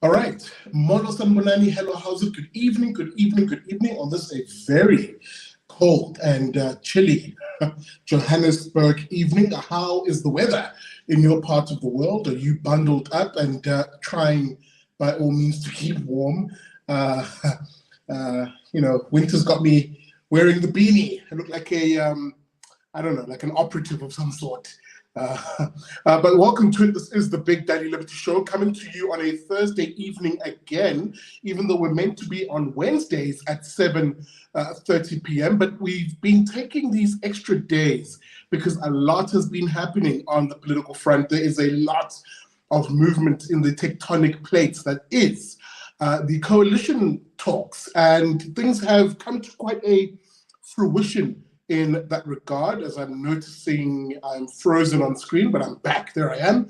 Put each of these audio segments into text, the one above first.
All right. Mono Sambonani, hello, how's it? Good evening, good evening, good evening on this a very cold and chilly Johannesburg evening. How is the weather in your part of the world? Are you bundled up and trying by all means to keep warm? Uh, winter's got me wearing the beanie. I look like I don't know, like an operative of some sort. But welcome to it. This is the Big Daddy Liberty Show, coming to you on a Thursday evening again, even though we're meant to be on Wednesdays at 7:30 p.m. But we've been taking these extra days because a lot has been happening on the political front. There is a lot of movement in the tectonic plates that is the coalition talks, and things have come to quite a fruition in that regard. As I'm noticing, I'm frozen on screen, but I'm back. There I am.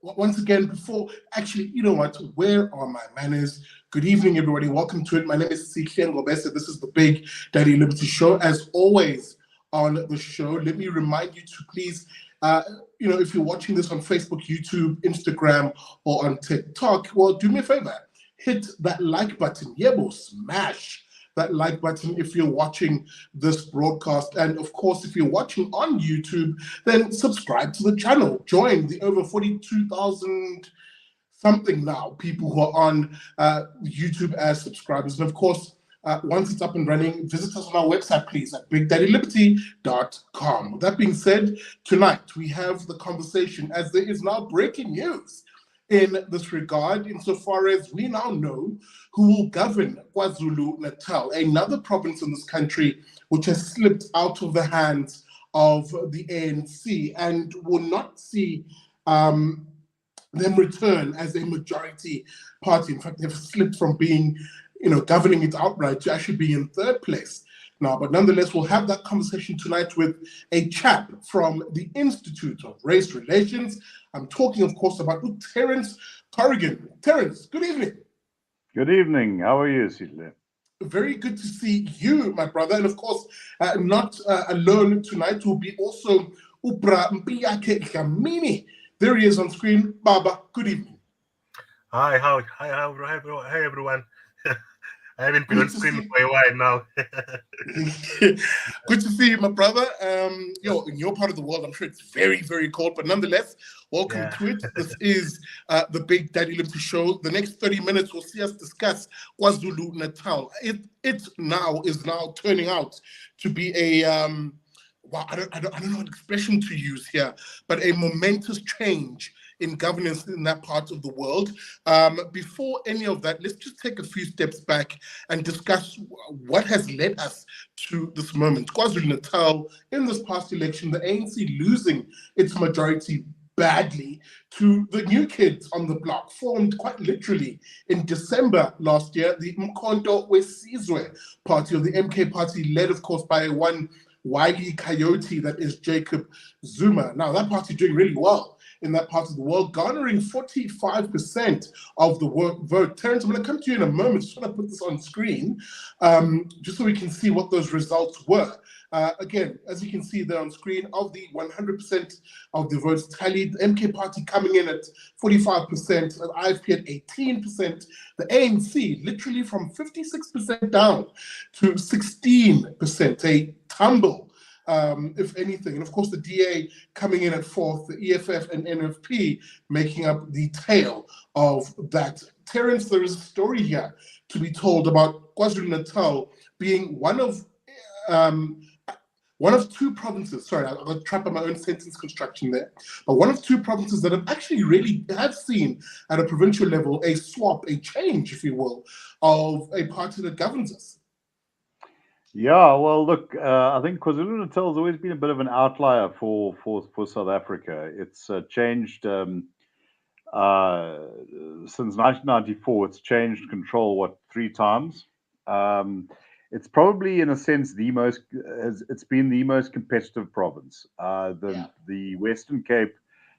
Once again, actually, you know what? Where are my manners? Good evening, everybody. Welcome to it. My name is Mpiyakhe Dhlamini. This is the Big Daddy Liberty Show. As always on the show, let me remind you to please, if you're watching this on Facebook, YouTube, Instagram, or on TikTok, well, do me a favor. Hit that like button. Yebo, smash that like button if you're watching this broadcast. And of course, if you're watching on YouTube, then subscribe to the channel. Join the over 42,000 something now people who are on YouTube as subscribers. And of course, once it's up and running, visit us on our website, please, at bigdaddyliberty.com. With that being said, tonight we have the conversation, as there is now breaking news in this regard, insofar as we now know who will govern KwaZulu-NATAL, another province in this country which has slipped out of the hands of the ANC and will not see them return as a majority party. In fact, they've slipped from being, governing it outright to actually being in third place now. But nonetheless, we'll have that conversation tonight with a chap from the Institute of Race Relations. I'm talking, of course, about Terence Corrigan. Terence, good evening. Good evening. How are you, Sidle? Very good to see you, my brother. And of course, not alone tonight will be also Mpiyakhe Dhlamini. There he is on screen. Baba, good evening. Hi everyone. I haven't been on screen for a while now. Good to see you, my brother. In your part of the world, I'm sure it's very, very cold, but nonetheless, welcome to it. This is the Big Daddy Liberty Show. The next 30 minutes will see us discuss KwaZulu-NATAL. It now is turning out to be a I don't know what expression to use here, but a momentous change in governance in that part of the world. Before any of that, let's just take a few steps back and discuss what has led us to this moment. KwaZulu-NATAL, in this past election, the ANC losing its majority badly to the new kids on the block, formed quite literally in December last year, the Mkhonto Wesizwe party, or the MK party, led, of course, by one wily coyote that is Jacob Zuma. Now, that party doing really well in that part of the world, garnering 45% of the vote. Terence, I'm going to come to you in a moment. Just want to put this on screen, just so we can see what those results were. Again, as you can see there on screen, of the 100% of the votes tallied, the MK party coming in at 45%, the IFP at 18%, the ANC literally from 56% down to 16%, a tumble, if anything. And of course, the DA coming in at fourth, the EFF and NFP making up the tail of that. Terence, there is a story here to be told about KwaZulu-NATAL being one of two provinces, sorry, I got trapped on my own sentence construction there, but one of two provinces that have actually really seen at a provincial level a swap, a change, if you will, of a party that governs us. Yeah, well, look, I think KwaZulu-NATAL has always been a bit of an outlier for South Africa. It's changed since 1994. It's changed control, 3 times? It's probably, in a sense, it's been the most competitive province. The Western Cape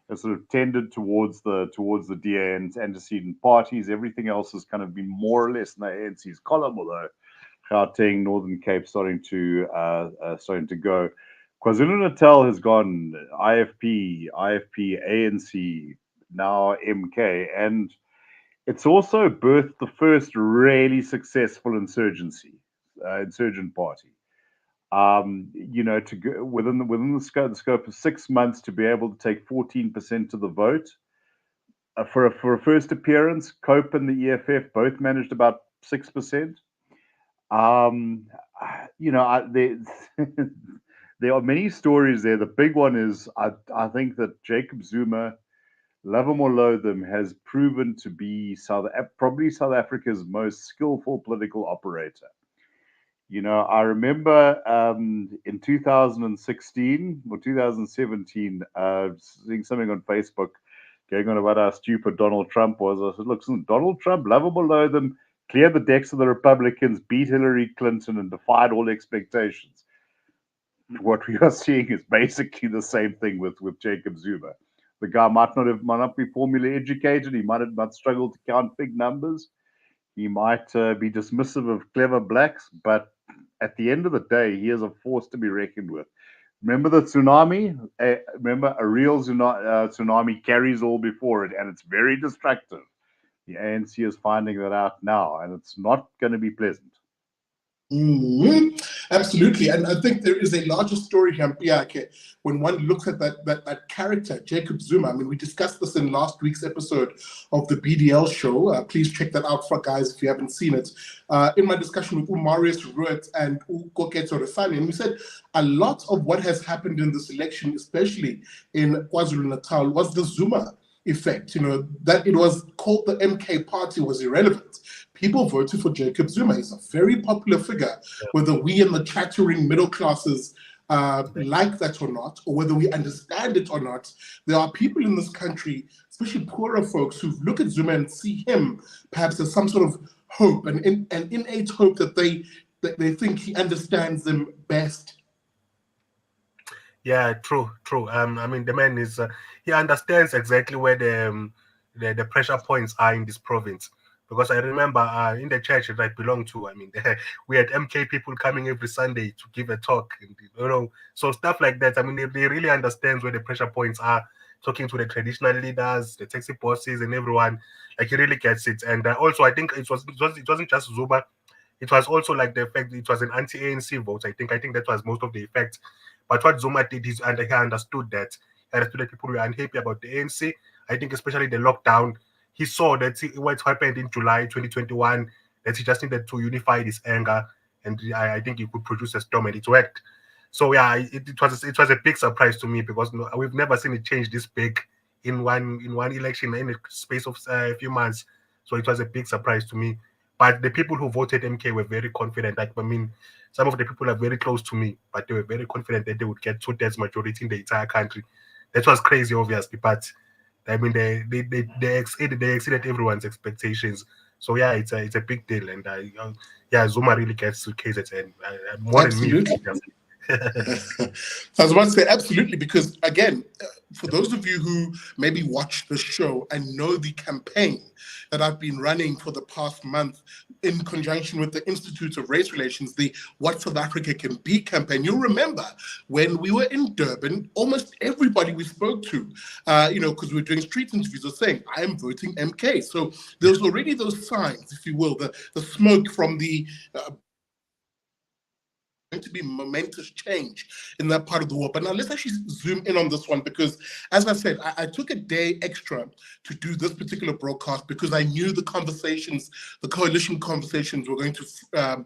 has sort of tended towards the DA and antecedent parties. Everything else has kind of been more or less in the ANC's column, although Gauteng, Northern Cape starting to go. KwaZulu-NATAL has gone IFP, ANC, now MK, and it's also birthed the first really successful insurgent party. To go within the scope of 6 months to be able to take 14% of the vote. For a first appearance, COPE and the EFF both managed about 6%. There are many stories there. The big one is I think that Jacob Zuma, love him or loathe him, has proven to be probably South Africa's most skillful political operator. I remember in 2016 or 2017, seeing something on Facebook going on about how stupid Donald Trump was. I said, look, Donald Trump, love him or loathe him, cleared the decks of the Republicans, beat Hillary Clinton, and defied all expectations. What we are seeing is basically the same thing with Jacob Zuma. The guy might not be formally educated. He might struggle to count big numbers. He might be dismissive of clever blacks, but at the end of the day, he is a force to be reckoned with. Remember the tsunami? Remember, a real tsunami carries all before it, and it's very destructive. The ANC is finding that out now, and it's not going to be pleasant. Mm-hmm. Absolutely, and I think there is a larger story here, Mpiyakhe, when one looks at that character, Jacob Zuma. I mean, we discussed this in last week's episode of the BDL show. Please check that out, for guys, if you haven't seen it. In my discussion with Marius Ruet and Koketso Refani, and we said a lot of what has happened in this election, especially in KwaZulu-Natal, was the Zuma effect. That it was called the MK party was irrelevant. People voted for Jacob Zuma. He's a very popular figure, whether we in the chattering middle classes like that or not, or whether we understand it or not. There are people in this country, especially poorer folks, who look at Zuma and see him perhaps as some sort of hope, an innate hope that they think he understands them best. Yeah, true. I mean, the man is he understands exactly where the pressure points are in this province. Because I remember in the church that I belong to, I mean, we had MK people coming every Sunday to give a talk, and, so stuff like that. I mean, they really understand where the pressure points are. Talking to the traditional leaders, the taxi bosses, and everyone, like he really gets it. And also, I think it wasn't just Zuma. It was also like the effect. It was an anti-ANC vote. I think that was most of the effect. But what Zuma did is, and he understood that. He understood that people were unhappy about the ANC. I think especially the lockdown. He saw that what happened in July 2021, that he just needed to unify this anger, and I think he could produce a storm, and it worked. So yeah, it was a big surprise to me, because we've never seen it change this big in one election in the space of a few months. So it was a big surprise to me. But the people who voted MK were very confident. Like, I mean, some of the people are very close to me, but they were very confident that they would get 2/3 majority in the entire country. That was crazy, obviously, but I mean, they exceeded everyone's expectations. So yeah, it's a big deal, and Zuma really gets to KZN more Absolutely. than me. I was about to say absolutely, because again, for those of you who maybe watch the show and know the campaign that I've been running for the past month in conjunction with the Institute of Race Relations, the What South Africa Can Be campaign, you'll remember when we were in Durban, almost everybody we spoke to, because we were doing street interviews, was saying, I am voting MK. So there's already those signs, if you will, the smoke from the to be momentous change in that part of the world. But now let's actually zoom in on this one, because as I said, I took a day extra to do this particular broadcast because I knew the coalition conversations were going to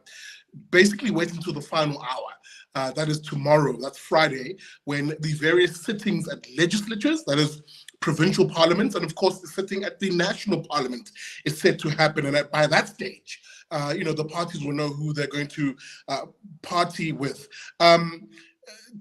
basically wait until the final hour. That is tomorrow, that's Friday, when the various sittings at legislatures, that is provincial parliaments, and of course the sitting at the national parliament is set to happen. And by that stage, the parties will know who they're going to party with.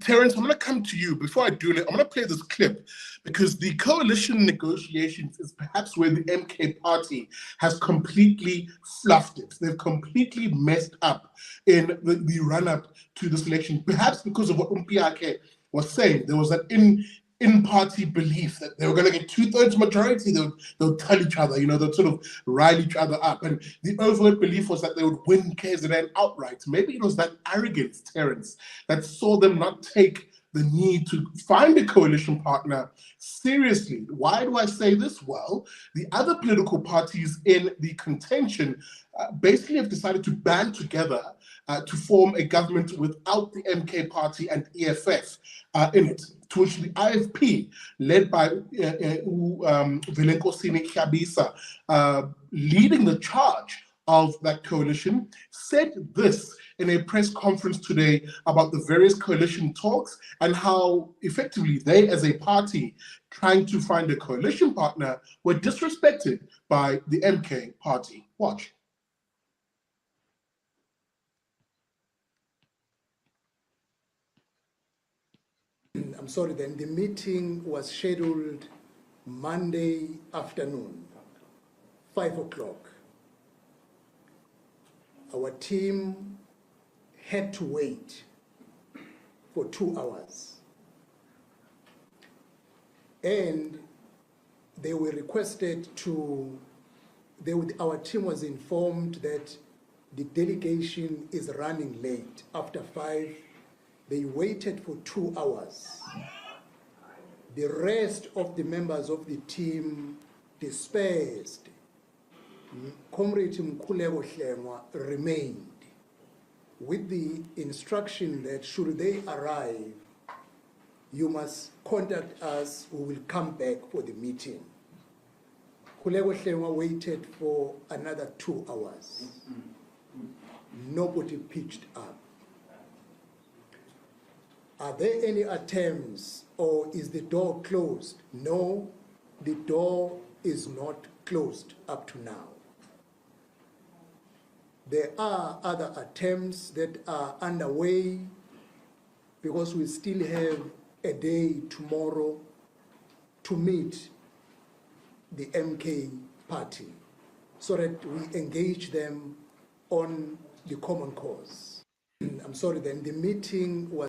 Terence, I'm going to come to you. Before I do it, I'm going to play this clip, because the coalition negotiations is perhaps where the MK party has completely fluffed it. They've completely messed up in the run-up to this election, perhaps because of what Mpiyakhe was saying. There was that in-party belief that they were going to get 2/3 majority. They'll tell each other, they'll sort of rile each other up. And the overt belief was that they would win KZN outright. Maybe it was that arrogance, Terence, that saw them not take the need to find a coalition partner seriously. Why do I say this? Well, the other political parties in the contention basically have decided to band together to form a government without the MK party and EFF in it, to which the IFP, led by Mpiyakhe Dhlamini, leading the charge of that coalition, said this in a press conference today about the various coalition talks and how effectively they, as a party trying to find a coalition partner, were disrespected by the MK party. Watch. I'm sorry, then the meeting was scheduled Monday afternoon, 5 o'clock. Our team had to wait for 2 hours. And they were requested to, our team was informed that the delegation is running late. After 5, they waited for 2 hours. The rest of the members of the team dispersed. Comrade Mpiyakhe Dhlamini remained with the instruction that should they arrive, you must contact us, we will come back for the meeting. Mpiyakhe Dhlamini waited for another 2 hours. Nobody pitched up. Are there any attempts or is the door closed? No, the door is not closed up to now. There are other attempts that are underway because we still have a day tomorrow to meet the MK party so that we engage them on the common cause. I'm sorry, then the meeting was...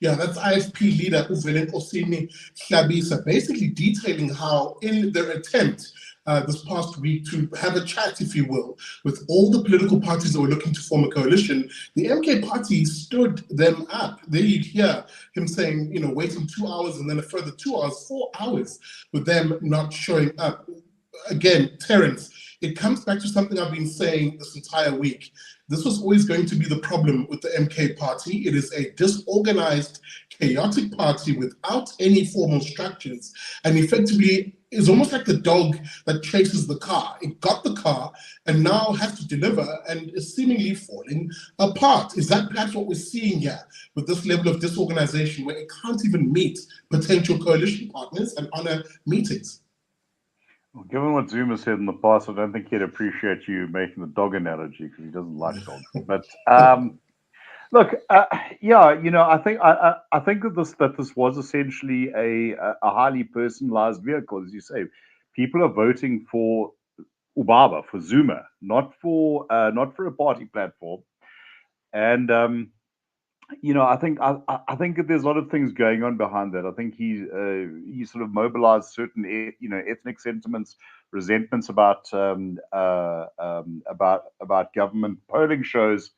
Yeah, that's IFP leader Mpiyakhe Dhlamini basically detailing how in their attempt this past week to have a chat, if you will, with all the political parties that were looking to form a coalition, the MK party stood them up. There you'd hear him saying, waiting 2 hours and then a further 2 hours, 4 hours with them not showing up. Again, Terence, it comes back to something I've been saying this entire week. This was always going to be the problem with the MK party. It is a disorganized, chaotic party without any formal structures, and effectively is almost like the dog that chases the car. It got the car and now has to deliver and is seemingly falling apart. Is that perhaps what we're seeing here with this level of disorganization where it can't even meet potential coalition partners and honor meetings? Well, given what Zuma said in the past, I don't think he'd appreciate you making the dog analogy because he doesn't like dogs. But look, I think that this was essentially a highly personalized vehicle, as you say. People are voting for Ubaba, for Zuma, not for a party platform, and I think that there's a lot of things going on behind that. I think he sort of mobilized certain ethnic sentiments, resentments about government. Polling shows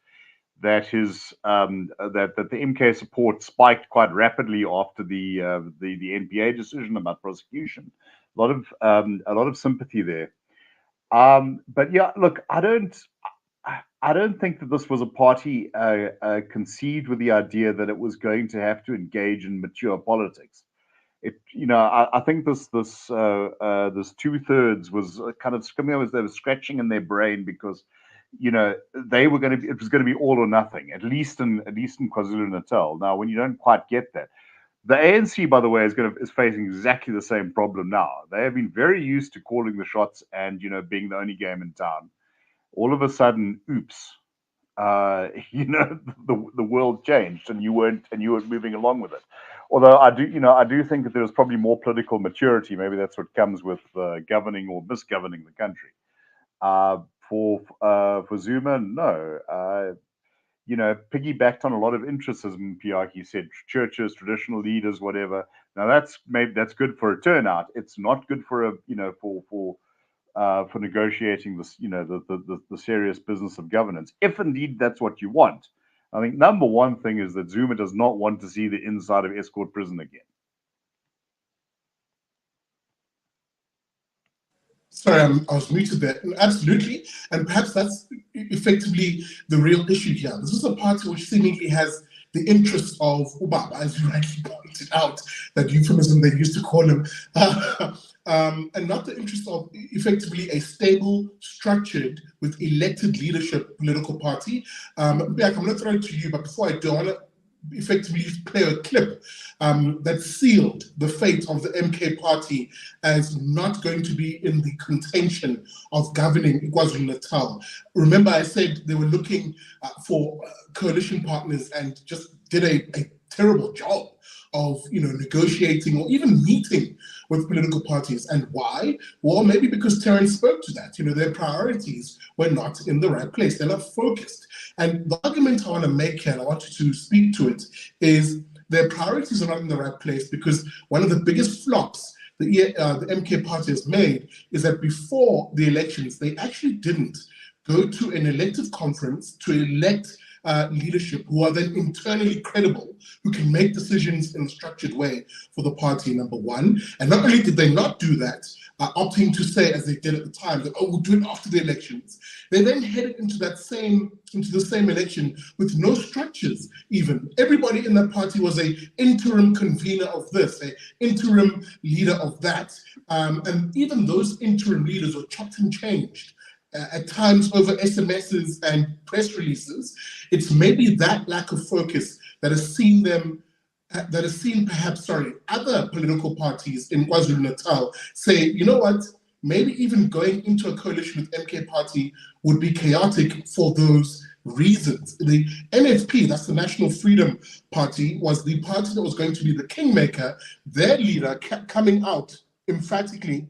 that that the MK support spiked quite rapidly after the NPA decision about prosecution. A lot of sympathy there. But yeah, look, I don't think that this was a party conceived with the idea that it was going to have to engage in mature politics. I think this 2/3 was kind of something they were scratching in their brain because it was going to be all or nothing, at least in KwaZulu-Natal. Now, when you don't quite get that, the ANC, by the way, is facing exactly the same problem now. They have been very used to calling the shots and being the only game in town. All of a sudden, oops, the world changed, and you weren't moving along with it. Although I do think that there was probably more political maturity. Maybe that's what comes with governing or misgoverning the country. For Zuma, no. Piggybacked on a lot of interests, as Mpiyakhe said, churches, traditional leaders, whatever. Now that's good for a turnout. It's not good for for negotiating this, the serious business of governance, if indeed that's what you want. I think number one thing is that Zuma does not want to see the inside of Escort prison again. Sorry, I was muted there. Absolutely. And perhaps that's effectively the real issue here. This is a party which seemingly has the interests of Ubaba, as you rightly pointed out, that euphemism they used to call him, and not the interest of effectively a stable, structured, with elected leadership political party. Mpiyakhe, I'm going to throw it to you, but before I do, I want to effectively play a clip that sealed the fate of the MK party as not going to be in the contention of governing KwaZulu-Natal. Remember, I said they were looking for coalition partners and just did a terrible job of negotiating or even meeting with political parties. And why? Well, maybe because Terence spoke to that. Their priorities were not in the right place. They're not focused. And the argument I want to make here, and I want you to speak to it, is their priorities are not in the right place because one of the biggest flops the MK party has made is that before the elections, they actually didn't go to an elective conference to elect leadership who are then internally credible, who can make decisions in a structured way for the party, number one. And not only did they not do that, opting to say, as they did at the time, that, oh, we'll do it after the elections, they then headed into the same election with no structures even. Everybody in that party was a interim convener of this, a interim leader of that. And even those interim leaders were chopped and changed. At times over SMSs and press releases. It's maybe that lack of focus that has seen perhaps other political parties in KwaZulu-Natal say, you know what, maybe even going into a coalition with MK party would be chaotic for those reasons. The NFP, that's the National Freedom Party, was the party that was going to be the kingmaker. Their leader kept coming out emphatically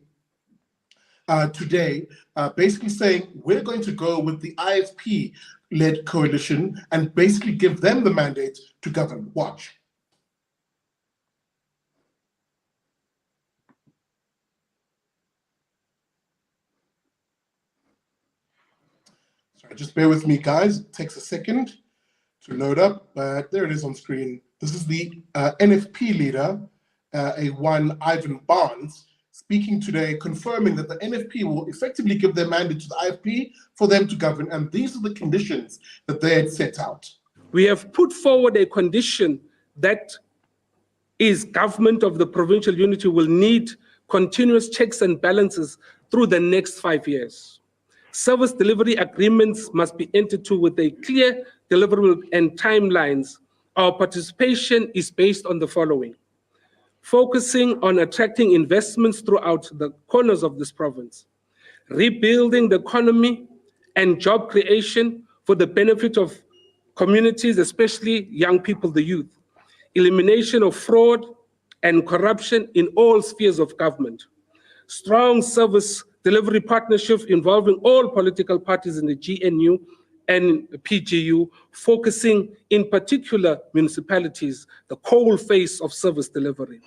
today, basically saying we're going to go with the IFP-led coalition and basically give them the mandate to govern. Watch. Sorry, just bear with me, guys. It takes a second to load up, but there it is on screen. This is the NFP leader, A1 Ivan Barnes, speaking today, confirming that the NFP will effectively give their mandate to the IFP for them to govern, and these are the conditions that they had set out. We have put forward a condition that is government of the provincial unity will need continuous checks and balances through the next 5 years. Service delivery agreements must be entered into with a clear deliverable and timelines. Our participation is based on the following: focusing on attracting investments throughout the corners of this province, rebuilding the economy and job creation for the benefit of communities, especially young people, the youth, elimination of fraud and corruption in all spheres of government, strong service delivery partnerships involving all political parties in the GNU and PGU, focusing in particular municipalities, the coal face of service delivery.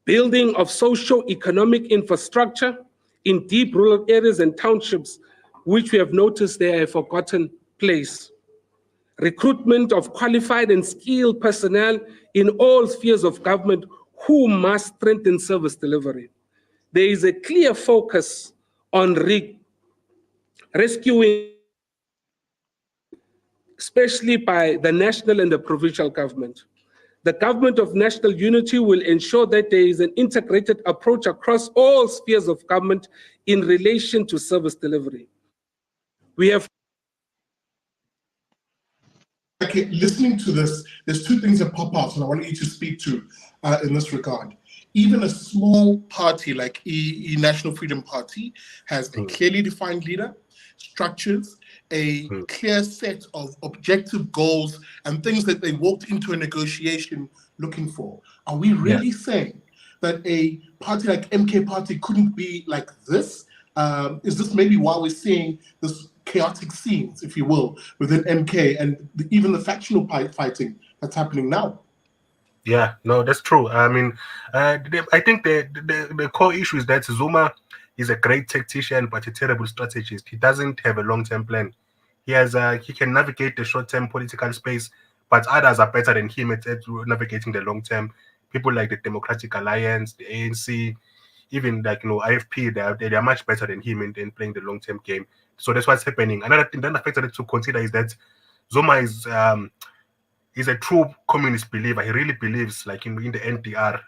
Building of socio-economic infrastructure in deep rural areas and townships, which we have noticed they are a forgotten place. Recruitment of qualified and skilled personnel in all spheres of government who must strengthen service delivery. There is a clear focus on rescuing, especially by the national and the provincial government. The government of national unity will ensure that there is an integrated approach across all spheres of government in relation to service delivery. We have. Okay, listening to this, there's two things that pop out and I want you to speak to in this regard. Even a small party like National Freedom Party has a clearly defined leader, structures, a clear set of objective goals and things that they walked into a negotiation looking for. Are we really saying that a party like MK Party couldn't be like this? Is this maybe why we're seeing this chaotic scenes, if you will, within MK and even the factional fighting that's happening now? Yeah, no, that's true. I mean, I think the core issue is that Zuma is a great tactician, but a terrible strategist. He doesn't have a long-term plan. he can navigate the short-term political space, but others are better than him at navigating the long-term. People like the Democratic Alliance, the ANC, even like IFP, they are much better than him in playing the long-term game. So that's what's happening. Another factor to consider is that Zuma is a true communist believer. He really believes, like in the NDR.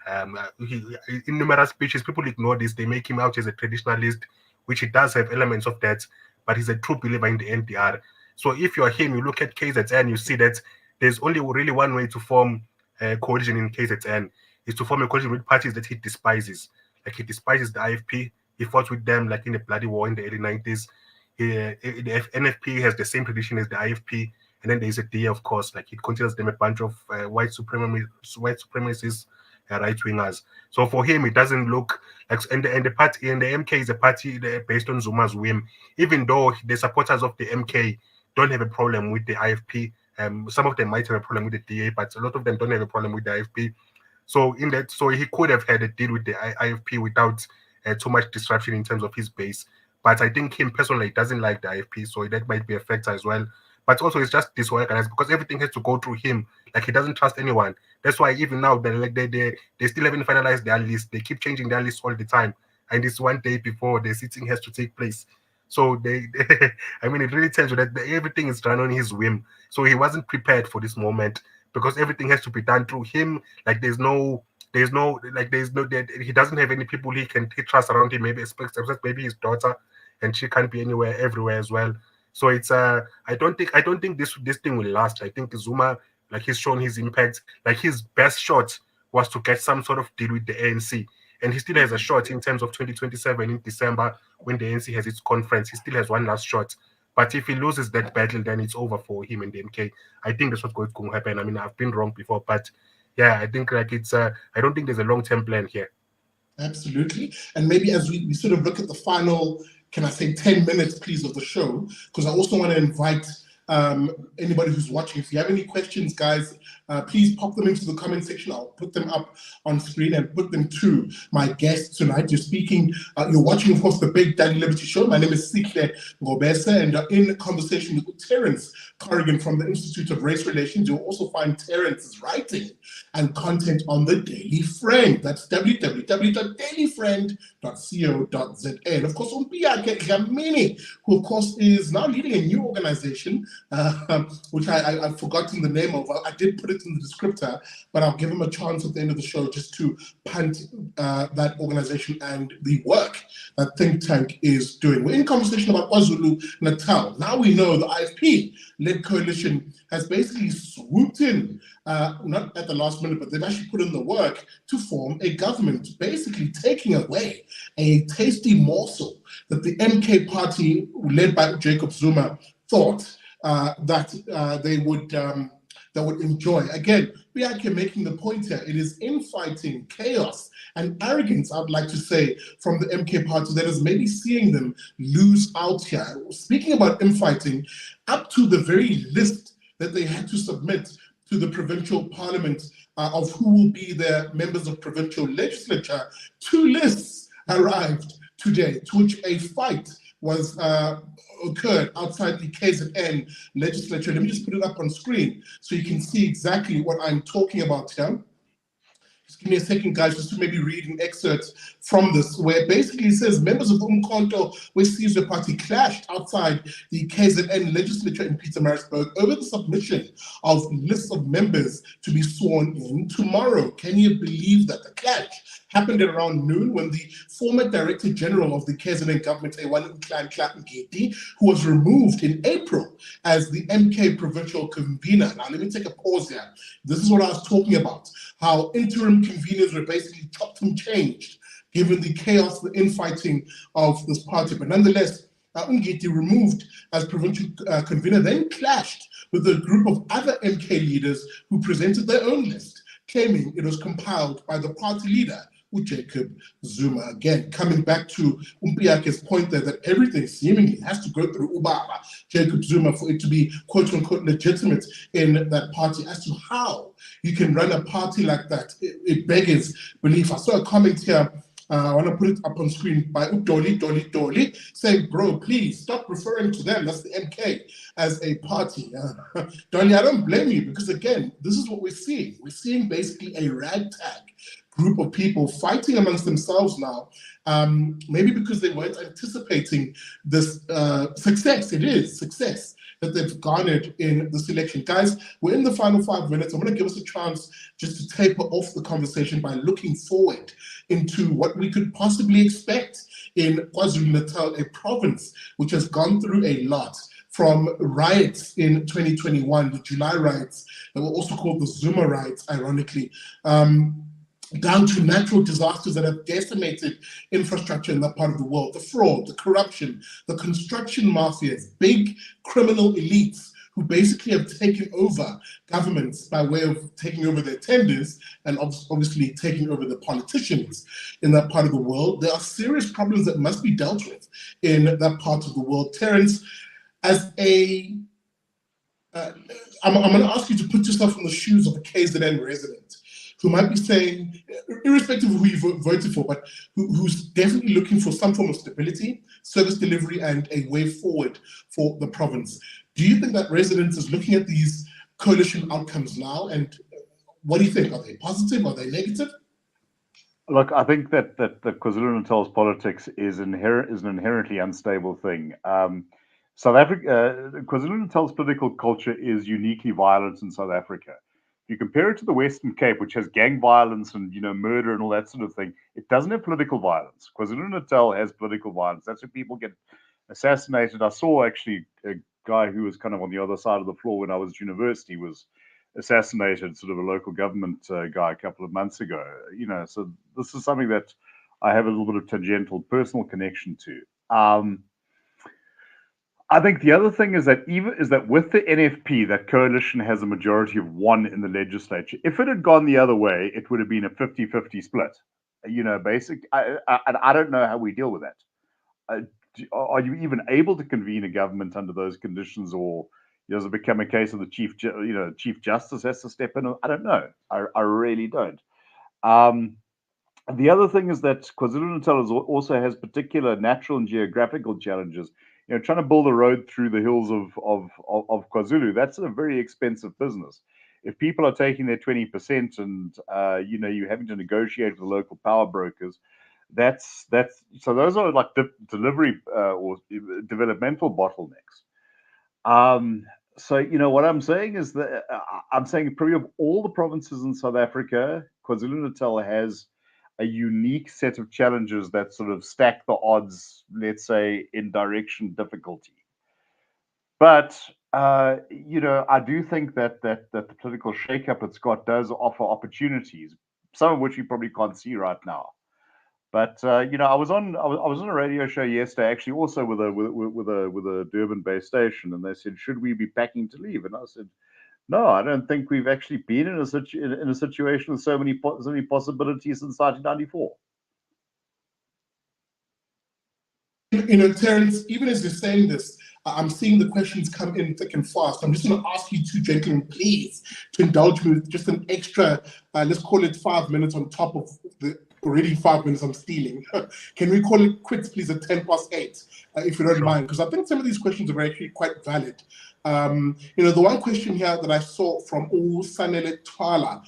In numerous speeches, people ignore this. They make him out as a traditionalist, which he does have elements of that, but he's a true believer in the NDR. So if you're him, you look at KZN, you see that there's only really one way to form a coalition in KZN, is to form a coalition with parties that he despises. Like he despises the IFP. He fought with them like in the bloody war in the early 90s. The NFP has the same tradition as the IFP. And then there's a DA, of course, like it considers them a bunch of white supremacists, right wingers. So for him, it doesn't look like, and the party, and the MK is a party based on Zuma's whim. Even though the supporters of the MK don't have a problem with the IFP, some of them might have a problem with the DA, but a lot of them don't have a problem with the IFP. So he could have had a deal with the IFP without too much disruption in terms of his base. But I think him personally doesn't like the IFP, so that might be a factor as well. But also it's just disorganized because everything has to go through him. Like he doesn't trust anyone. That's why even now they still haven't finalized their list. They keep changing their list all the time. And it's one day before the sitting has to take place. So I mean, it really tells you that everything is done on his whim. So he wasn't prepared for this moment because everything has to be done through him. Like he doesn't have any people he trust around him. Maybe except maybe his daughter, and she can't be everywhere as well. So it's I don't think this thing will last. I think Zuma, like he's shown his impact. Like his best shot was to get some sort of deal with the ANC, and he still has a shot in terms of 2027 in December when the ANC has its conference. He still has one last shot. But if he loses that battle, then it's over for him and the MK. I think that's what's going to happen. I mean, I've been wrong before, but yeah, I think like it's I don't think there's a long-term plan here. Absolutely. And maybe as we sort of look at the final, can I say 10 minutes, please, of the show, because I also want to invite anybody who's watching. If you have any questions, guys, please pop them into the comment section. I'll put them up on screen and put them to my guests tonight. You're watching, of course, the Big Daddy Liberty Show. My name is Sikhle Ngobese, and in conversation with Terence Corrigan from the Institute of Race Relations. You'll also find Terence's writing and content on the Daily Friend. That's www.dailyfriend.co.za. And of course, Mpiyakhe Dhlamini, who of course is now leading a new organization, which I've forgotten the name of. I did put it in the descriptor, but I'll give him a chance at the end of the show just to punt that organization and the work that think tank is doing. We're in conversation about KwaZulu-NATAL. Now we know the IFP-led coalition has basically swooped in, not at the last minute, but they've actually put in the work to form a government, basically taking away a tasty morsel that the MK party, led by Jacob Zuma, thought that they would enjoy. Again, Mpiyakhe making the point here, it is infighting, chaos, and arrogance, I'd like to say, from the MK party that is maybe seeing them lose out here. Speaking about infighting, up to the very list that they had to submit to the provincial parliament of who will be their members of provincial legislature, 2 lists arrived today, to which a fight was occurred outside the KZN legislature. Let me just put it up on screen so you can see exactly what I'm talking about here. Just give me a second, guys, just to maybe read an excerpt from this, where basically it says members of Umkhonto Wesizwe Party clashed outside the KZN legislature in Pietermaritzburg over the submission of lists of members to be sworn in tomorrow. Can you believe that? The clash happened at around noon when the former Director General of the KZN government, Mpiyakhe, who was removed in April as the MK provincial convener. Now, let me take a pause here. This is what I was talking about, how interim conveners were basically chopped and changed, given the chaos, the infighting of this party. But nonetheless, Mpiyakhe, removed as provincial convener, then clashed with a group of other MK leaders who presented their own list, claiming it was compiled by the party leader, Jacob Zuma. Again, coming back to Mpiyakhe's point there, that everything seemingly has to go through Ubaba, Jacob Zuma, for it to be quote-unquote legitimate in that party. As to how you can run a party like that, it beggars belief. I saw a comment here I want to put it up on screen by Dolly, saying, bro, please stop referring to them, that's the MK, as a party. Dolly, I don't blame you, because again, this is what we're seeing. We're seeing basically a ragtag group of people fighting amongst themselves now, maybe because they weren't anticipating this success. It is success that they've garnered in this election. Guys, we're in the final 5 minutes. I'm going to give us a chance just to taper off the conversation by looking forward into what we could possibly expect in KwaZulu-Natal, a province which has gone through a lot, from riots in 2021, the July riots that were also called the Zuma riots, ironically, down to natural disasters that have decimated infrastructure in that part of the world, the fraud, the corruption, the construction mafias, big criminal elites who basically have taken over governments by way of taking over their tenders and obviously taking over the politicians in that part of the world. There are serious problems that must be dealt with in that part of the world. Terence, as a, I'm going to ask you to put yourself in the shoes of a KZN resident who might be saying, irrespective of who you voted for, but who's definitely looking for some form of stability, service delivery, and a way forward for the province. Do you think that residents is looking at these coalition outcomes now, and what do you think? Are they positive? Are they negative? Look, I think that KwaZulu-Natal's politics is an inherently unstable thing. South Africa, KwaZulu-Natal's political culture is uniquely violent in South Africa. If you compare it to the Western Cape, which has gang violence and murder and all that sort of thing, it doesn't have political violence. KwaZulu-Natal has political violence. That's where people get assassinated. I saw actually a guy who was kind of on the other side of the floor when I was at university was assassinated, sort of a local government guy a couple of months ago. So this is something that I have a little bit of tangential personal connection to. I think the other thing is that with the NFP, that coalition has a majority of one in the legislature. If it had gone the other way, it would have been a 50-50 split. I don't know how we deal with that. Are you even able to convene a government under those conditions, or does it become a case of the Chief Justice has to step in? I don't know. I really don't. The other thing is that KwaZulu-Natal also has particular natural and geographical challenges. Trying to build a road through the hills of KwaZulu, that's a very expensive business. If people are taking their 20% and you're having to negotiate with the local power brokers, so those are like delivery or developmental bottlenecks. So what I'm saying is that I'm saying probably of all the provinces in South Africa, KwaZulu-Natal has a unique set of challenges that sort of stack the odds, let's say, in direction difficulty. But I do think that the political shakeup it's got does offer opportunities, some of which we probably can't see right now. But I was on a radio show yesterday, actually, also with a Durban-based station, and they said, "Should we be packing to leave?" And I said, "No, I don't think we've actually been in a situation with so many possibilities since 1994." Terence, even as you're saying this, I'm seeing the questions come in thick and fast. I'm just going to ask you two gentlemen, please, to indulge me with just an extra, let's call it 5 minutes on top of the already 5 minutes I'm stealing. Can we call it quits, please, at 8:10, if you don't mind? Because I think some of these questions are actually quite valid. The one question here that I saw from Sanele Twala,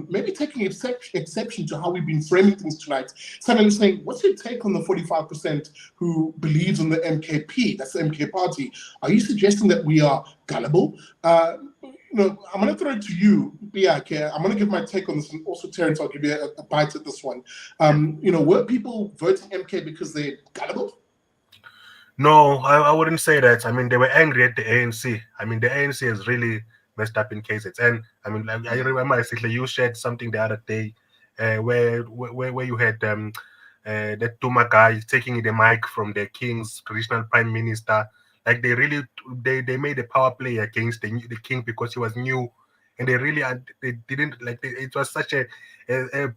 maybe taking exception to how we've been framing things tonight. Sanele saying, what's your take on the 45% who believes in the MKP, that's the MK party? Are you suggesting that we are gullible? I'm going to throw it to you, Mpiyakhe. I'm going to give my take on this, and also Terence, I'll give you a bite at this one. Were people voting MK because they're gullible? No, I wouldn't say that. I mean, they were angry at the ANC. I mean, the ANC has really messed up in KZN. I mean, I remember basically you shared something the other day where you had that Zuma guy taking the mic from the king's traditional prime minister. Like they made a power play against the king because he was new, and they didn't it was such a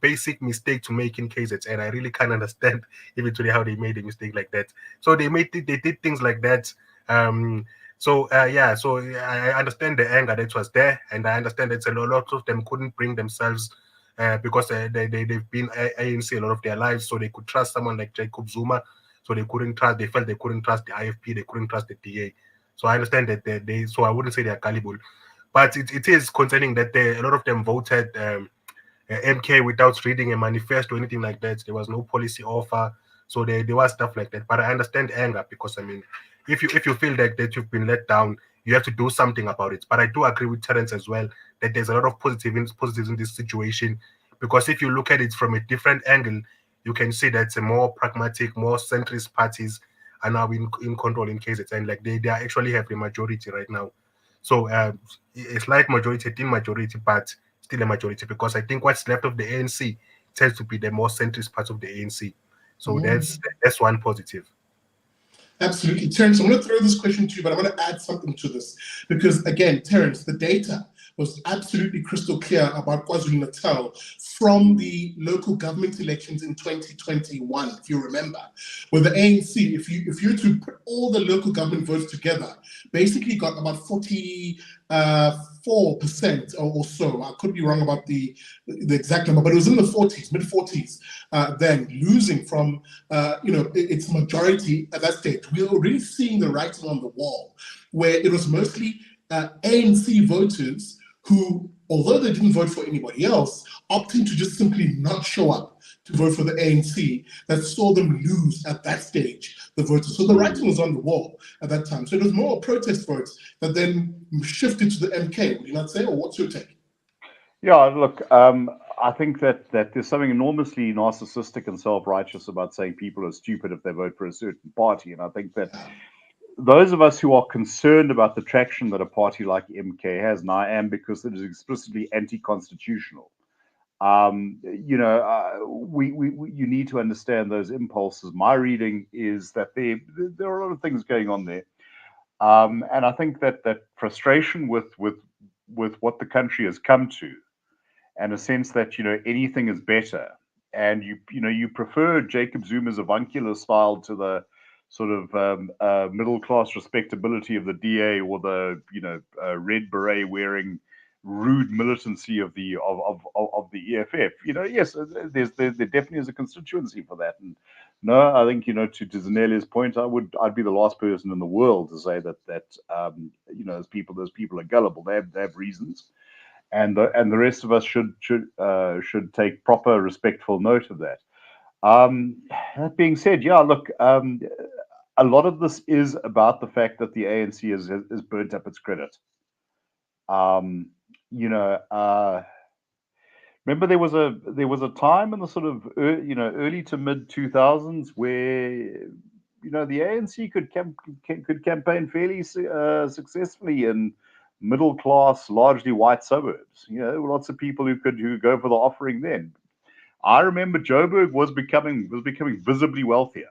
basic mistake to make in KZN. I really can't understand even today how they made a mistake like that. So they did things like that. So I understand the anger that was there, and I understand that a lot of them couldn't bring themselves because they've been ANC a lot of their lives, so they could trust someone like Jacob Zuma. So they felt they couldn't trust the IFP, they couldn't trust the DA. So I understand that so I wouldn't say they're gullible, but it is concerning that a lot of them voted MK without reading a manifesto or anything like that. There was no policy offer, so there was stuff like that. But I understand anger, because I mean, if you feel that you've been let down, you have to do something about it. But I do agree with Terence as well that there's a lot of positives in this situation, because if you look at it from a different angle, you can see that more pragmatic, more centrist parties are now in control in KZN. Like they actually have the majority right now. So it's like majority, thin majority, but still a majority, because I think what's left of the ANC tends to be the more centrist part of the ANC. So that's one positive. Absolutely. Terence, I'm going to throw this question to you, but I'm going to add something to this. Because again, Terence, the data was absolutely crystal clear about KwaZulu-Natal from the local government elections in 2021, if you remember, where the ANC, if you were to put all the local government votes together, basically got about 44% or so. I could be wrong about the exact number, but it was in the 40s, mid-40s, then losing from its majority at that stage. We were already seeing the writing on the wall, where it was mostly ANC voters who, although they didn't vote for anybody else, opting to just simply not show up to vote for the ANC, that saw them lose at that stage, the voters. So the writing was on the wall at that time. So it was more protest votes that then shifted to the MK, would you not say? Or what's your take? Yeah, look, I think that there's something enormously narcissistic and self-righteous about saying people are stupid if they vote for a certain party. And I think that those of us who are concerned about the traction that a party like MK has, and I am, because it is explicitly anti-constitutional, you need to understand those impulses. My reading is that there are a lot of things going on there, and I think that frustration with what the country has come to, and a sense that anything is better, and you prefer Jacob Zuma's avuncular style to the sort of middle class respectability of the DA, or the red beret wearing rude militancy of the EFF. Yes, there definitely is a constituency for that. And no, I think to Zanelia's point, I'd be the last person in the world to say that those people are gullible. They have reasons, and the rest of us should take proper respectful note of that. That being said, yeah, look, a lot of this is about the fact that the ANC is burnt up its credit. Remember there was a time in the sort of early to mid 2000s where the ANC could campaign fairly successfully in middle class, largely white suburbs. There were lots of people who could go for the offering then. I remember Joburg was becoming visibly wealthier.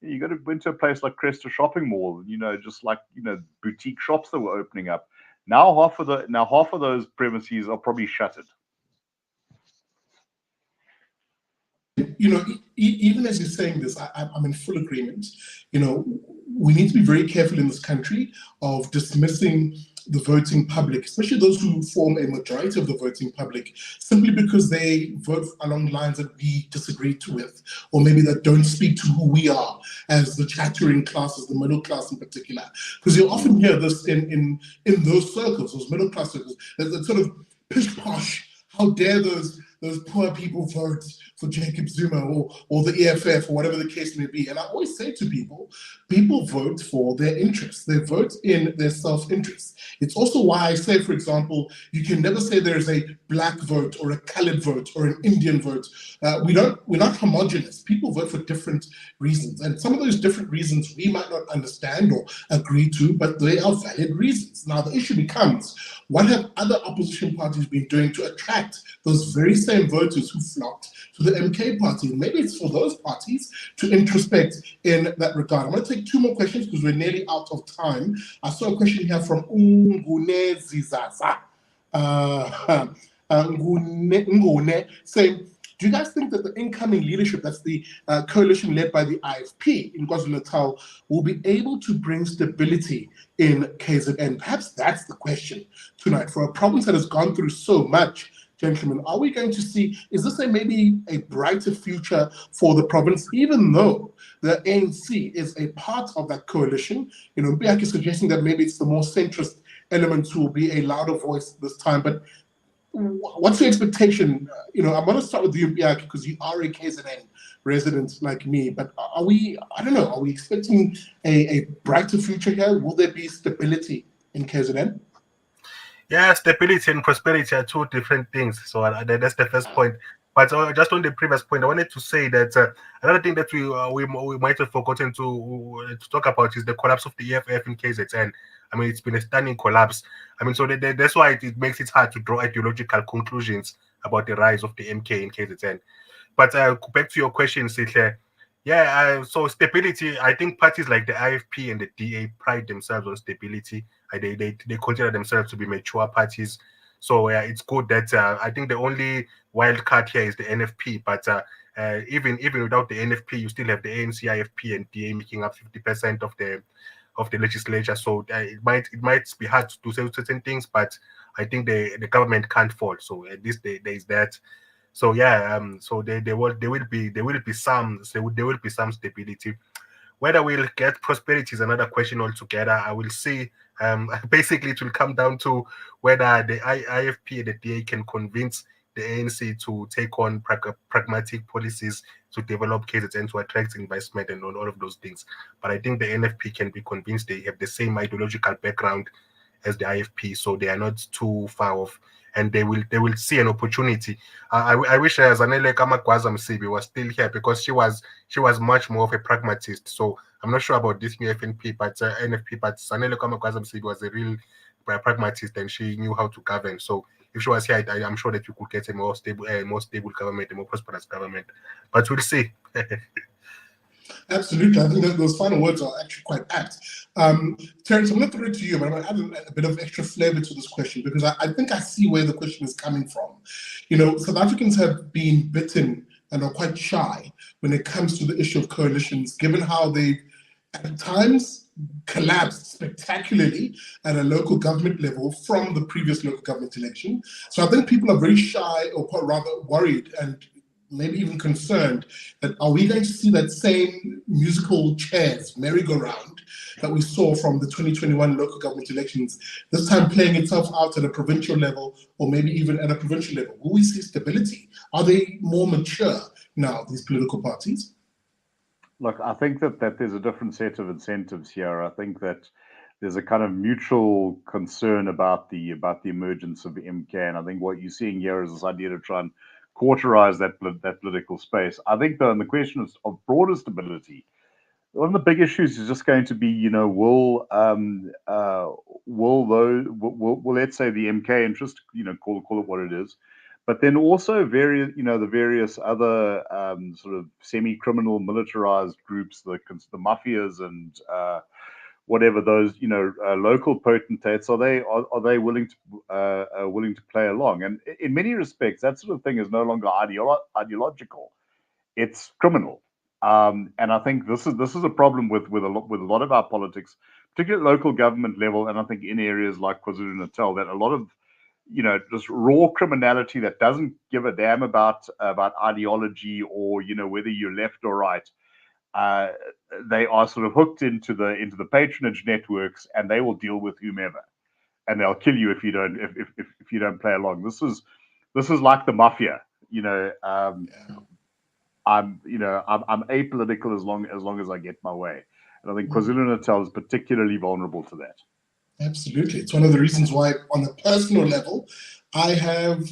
You went to a place like Cresta Shopping Mall, just like boutique shops that were opening up. Now half of those premises are probably shuttered. Even as you're saying this, I'm in full agreement. We need to be very careful in this country of dismissing the voting public, especially those who form a majority of the voting public, simply because they vote along lines that we disagree with, or maybe that don't speak to who we are as the chattering classes, the middle class in particular. Because you'll often hear this in those circles, those middle class circles, that sort of pish posh. How dare those poor people vote for Jacob Zuma or the EFF or whatever the case may be. And I always say to people vote for their interests. They vote in their self-interest. It's also why I say, for example, you can never say there is a black vote or a colored vote or an Indian vote. We're not homogenous. People vote for different reasons. And some of those different reasons we might not understand or agree to, but they are valid reasons. Now, the issue becomes, what have other opposition parties been doing to attract those very same voters who flocked to the MK party? Maybe it's for those parties to introspect in that regard. I'm going to take two more questions because we're nearly out of time. I saw a question here from Ngune Zizaza. Ngune saying, do you guys think that the incoming leadership, that's the coalition led by the IFP in KwaZulu-Natal, will be able to bring stability in KZN? Perhaps that's the question tonight. For a province that has gone through so much, gentlemen, are we going to see, is this maybe a brighter future for the province, even though the ANC is a part of that coalition? You know, Mpiyakhe is suggesting that maybe it's the more centrist elements who will be a louder voice this time, but what's your expectation? You know, I'm going to start with you, Mpiyakhe, because you are a KZN resident like me, but are we, I don't know, are we expecting a brighter future here? Will there be stability in KZN? Yeah, stability and prosperity are two different things. So that's the first point. But just on the previous point, I wanted to say that another thing that we might have forgotten to talk about is the collapse of the EFF in KZN. I mean, it's been a stunning collapse. I mean, so that's why it makes it hard to draw ideological conclusions about the rise of the MK in KZN. But back to your question, Sihle. Yeah, so stability, I think parties like the IFP and the DA pride themselves on stability. They consider themselves to be mature parties. So it's good that I think the only wild card here is the NFP. But even without the NFP, you still have the ANC, IFP, and DA making up 50% of the legislature. So it might be hard to say certain things, but I think the government can't fall. So at least there is that. So yeah, so there will be some stability. Whether we'll get prosperity is another question altogether. I will see. Basically, it will come down to whether the IFP and the DA can convince the ANC to take on pragmatic policies to develop KZN, to attract investment and all of those things. But I think the NFP can be convinced. They have the same ideological background as the IFP, so they are not too far off, and they will see an opportunity. I wish Zanele Kamagwaza Msibi was still here, because she was much more of a pragmatist. So I'm not sure about this new NFP, but Zanele Kamagwaza Msibi was a real pragmatist, and she knew how to govern. So if she was here, I'm sure that you could get a more stable government, a more prosperous government. But we'll see. Absolutely. I think that those final words are actually quite apt. Terence, I'm going to throw it to you, but I'm going to add a bit of extra flavor to this question, because I think I see where the question is coming from. You know, South Africans have been bitten and are quite shy when it comes to the issue of coalitions, given how they at times collapsed spectacularly at a local government level from the previous local government election. So I think people are very shy, or rather worried, and maybe even concerned that are we going to see that same musical chairs merry-go-round that we saw from the 2021 local government elections, this time playing itself out at a provincial level, or maybe even at a provincial level? Will we see stability? Are they more mature now, these political parties? Look, I think that there's a different set of incentives here. I think that there's a kind of mutual concern about the emergence of MK, and I think what you're seeing here is this idea to try and cauterize that political space. I think, though, in the question of broader stability, one of the big issues is just going to be, you know, will let's say the MK interest, you know, call it what it is, but then also the various other sort of semi-criminal militarized groups, the mafias and whatever those, you know, local potentates, are they willing to play along? And in many respects, that sort of thing is no longer ideological; it's criminal. And I think this is a problem with a lot of our politics, particularly at local government level, and I think in areas like KwaZulu-Natal, that a lot of, you know, just raw criminality that doesn't give a damn about ideology, or, you know, whether you're left or right. They are sort of hooked into the patronage networks, and they will deal with whomever, and they'll kill you if you don't play along. This is like the mafia, you know. I'm apolitical as long as I get my way, and I think KwaZulu-Natal is particularly vulnerable to that. Absolutely, it's one of the reasons why, on a personal level, I have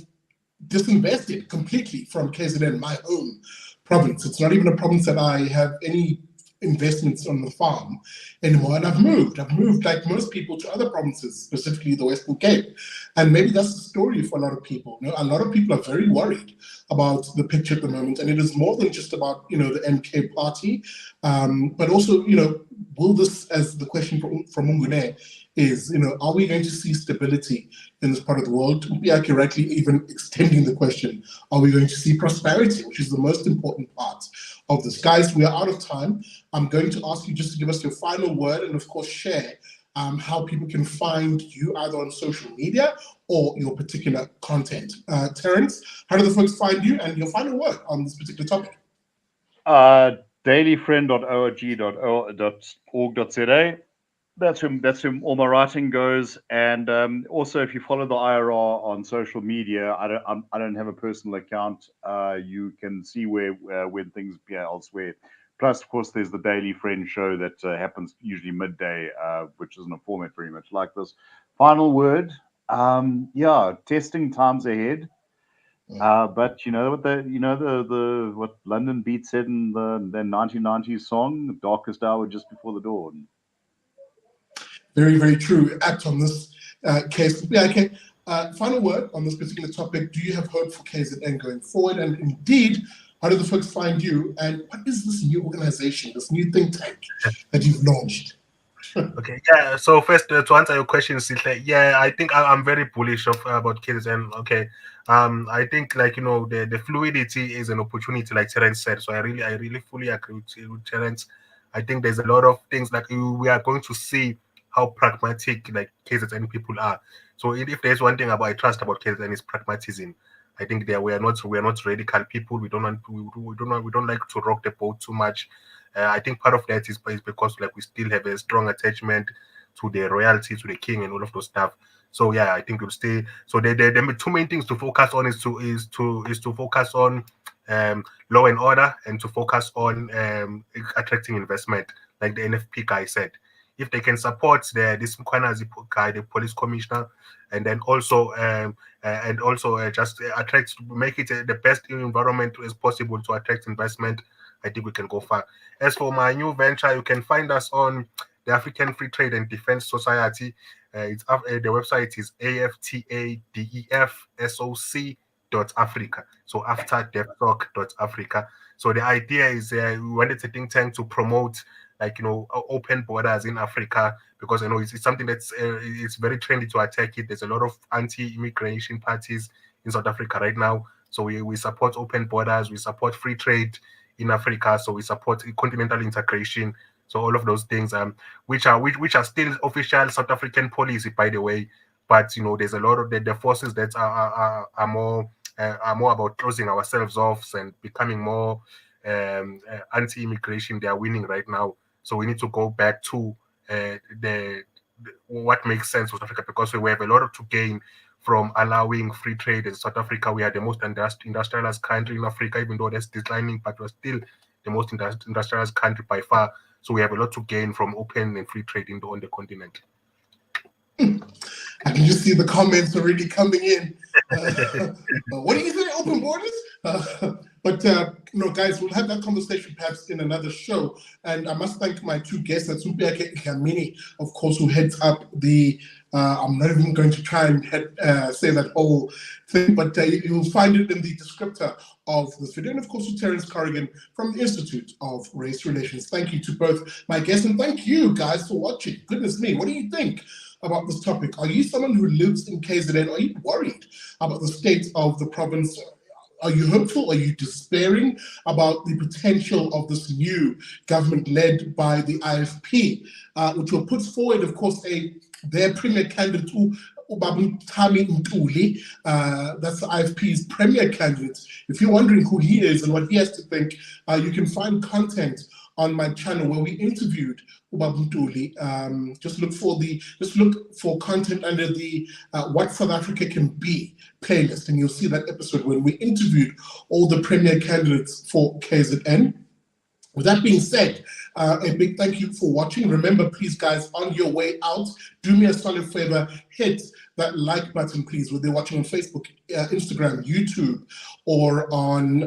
disinvested completely from KZN, my home province. It's not even a province that I have any investments on the farm anymore, and I've moved like most people to other provinces, specifically the Western Cape. And maybe that's the story for a lot of people. You know, a lot of people are very worried about the picture at the moment, and it is more than just about, you know, the MK party, but also, you know, will this, as the question from Mungune is, you know, are we going to see stability in this part of the world? Mpiyakhe rightly even extending the question, are we going to see prosperity, which is the most important part of this? Guys, we are out of time. I'm going to ask you just to give us your final word, and of course share how people can find you either on social media or your particular content. Terence, how do the folks find you and your final word on this particular topic? dailyfriend.org.za. That's where all my writing goes. And also, if you follow the IRR on social media, I don't have a personal account. You can see when things appear elsewhere. Plus, of course, there's the Daily Friend show that happens usually midday, which isn't a format very much like this. Final word, testing times ahead. But you know what London Beat said in the 1990s song, "The darkest hour just before the dawn." Very, very true. Act on this case. Okay. Final word on this particular topic. Do you have hope for KZN going forward? And indeed, how do the folks find you? And what is this new organization, this new think tank that you've launched? Okay, yeah. So first, to answer your question, Sihle, yeah, I think I'm very bullish about KZN. Okay, I think the fluidity is an opportunity, like Terence said. So I really fully agree with Terence. I think there's a lot of things we are going to see how pragmatic KZN people are. So if there's one thing I trust about KZN is pragmatism. I think we are not radical people. We don't like to rock the boat too much. I think part of that is because we still have a strong attachment to the royalty, to the king, and all of those stuff. So yeah, I think we'll stay. So the two main things to focus on is to focus on law and order, and to focus on attracting investment, like the NFP guy said. If they can support this Mkhwanazi guy, the police commissioner, and then also just make it the best environment as possible to attract investment, I think we can go far. As for my new venture, you can find us on the African Free Trade and Defense Society. The website is AFTDS.Africa. So AFTDS.Africa. So the idea is we wanted a think tank to promote open borders in Africa, because it's something that's it's very trendy to attack it. There's a lot of anti-immigration parties in South Africa right now. So we support open borders, we support free trade in Africa, so we support continental integration. So all of those things, which are still official South African policy, by the way. But there's a lot of the forces that are more about closing ourselves off and becoming more anti-immigration. They are winning right now. So we need to go back to what makes sense with Africa, because we have a lot to gain from allowing free trade in South Africa. We are the most industrialized country in Africa, even though that's declining, but we're still the most industrialized country by far. So we have a lot to gain from open and free trade on the continent. I can just see the comments already coming in. What do you say, open borders? But guys, we'll have that conversation perhaps in another show. And I must thank my two guests, that's Mpiyakhe Dhlamini, of course, who heads up the. I'm not even going to try and say that whole thing, but you'll find it in the descriptor of this video. And of course, to Terence Corrigan from the Institute of Race Relations. Thank you to both my guests, and thank you guys for watching. Goodness me, what do you think about this topic? Are you someone who lives in KZN? Are you worried about the state of the province? Are you hopeful? Are you despairing about the potential of this new government led by the IFP, which will put forward, of course, their premier candidate, Mpiyakhe, that's the IFP's premier candidate. If you're wondering who he is and what he has to think, you can find content on my channel where we interviewed Mpiyakhe. Just look for content under the What South Africa Can Be playlist, and you'll see that episode when we interviewed all the premier candidates for KZN. With that being said, a big thank you for watching. Remember, please, guys, on your way out, do me a solid favor, hit that like button, please, whether you're watching on Facebook, Instagram, YouTube, or on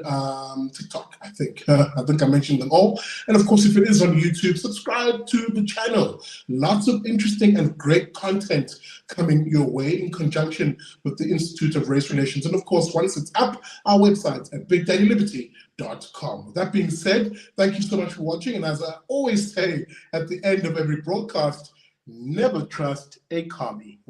TikTok, I think. I think I mentioned them all. And of course, if it is on YouTube, subscribe to the channel. Lots of interesting and great content coming your way in conjunction with the Institute of Race Relations. And of course, once it's up, our website at BigDaddyLiberty.com. With that being said, thank you so much for watching. And as I always say at the end of every broadcast, never trust a commie.